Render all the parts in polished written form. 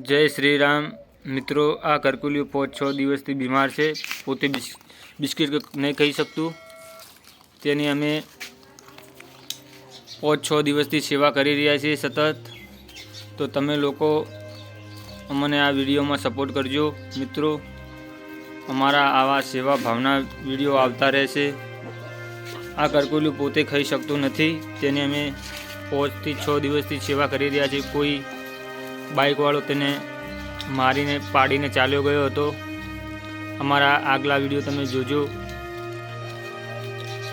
જય શ્રી રામ મિત્રો। આ કરકુલિયું 5-6 દિવસથી બીમાર છે, પોતે બિસ્કિટ નહીં ખાઈ શકતું। તેની અમે 5-6 દિવસથી સેવા કરી રહ્યા છીએ સતત। તો તમે લોકો અમને આ વિડીયોમાં સપોર્ટ કરજો મિત્રો। અમારા આવા સેવા ભાવના વિડીયો આવતા રહેશે। આ કરકુલિયું પોતે ખાઈ શકતું નથી, તેની અમે 5 થી 6 દિવસથી સેવા કરી રહ્યા છીએ। કોઈ બાઇકવાળો તેને મારીને પાડીને ચાલ્યો ગયો હતો। અમારા આગલા વિડીયો તમે જોજો।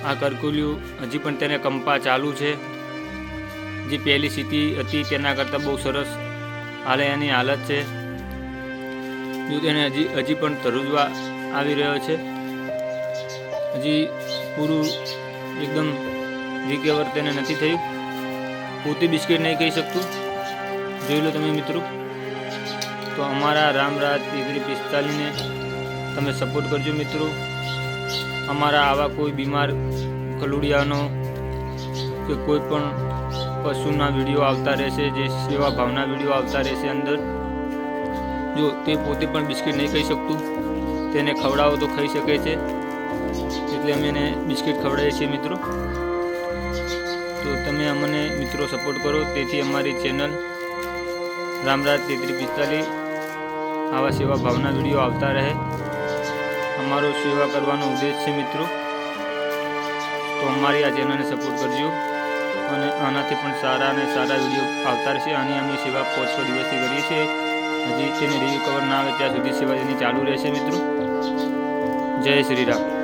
આ કરકુલિયું હજી પણ તેને કંપા ચાલુ છે। જે પહેલી સ્થિતિ હતી તેના કરતાં બહુ સરસ હાલે એની હાલત છે। જો તેને હજી પણ ધ્રુજવા આવી રહ્યો છે, હજી પૂરું એકદમ રિકવર તેને નથી થયું। પોતે બિસ્કિટ નહીં ખાઈ શકતું, જોઈ લો તમે મિત્રો। તો અમારા રામરાજ 3345ને તમે સપોર્ટ કરજો મિત્રો। અમારા આવા કોઈ બીમાર કલુડિયાનો કે કોઈ પણ પશુના વિડીયો આવતા રહેશે, જે સેવા ભાવના વિડીયો આવતા રહેશે અંદર। જો તે પોતે પણ બિસ્કિટ નહીં ખાઈ શકતું, તેને ખવડાવો તો ખાઈ શકે છે, એટલે અમે એને બિસ્કિટ ખવડાવીએ છીએ મિત્રો। તો તમે અમને મિત્રો સપોર્ટ કરો, તેથી અમારી ચેનલ રામરાજ 3345 આવા સેવા ભાવના વિડીયો આવતા રહે। અમારો સેવા કરવાનો ઉદ્દેશ છે મિત્રો। તો અમારી આ ચેનલને સપોર્ટ કરજો, અને આનાથી પણ સારા અને સારા વિડીયો આવતા રહેશે। આની અમે સેવા 5-6 દિવસથી કરીએ છીએ, હજી તેને રિકવર ના આવે ત્યાં સુધી સેવા તેની ચાલુ રહેશે મિત્રો। જય શ્રી રામ।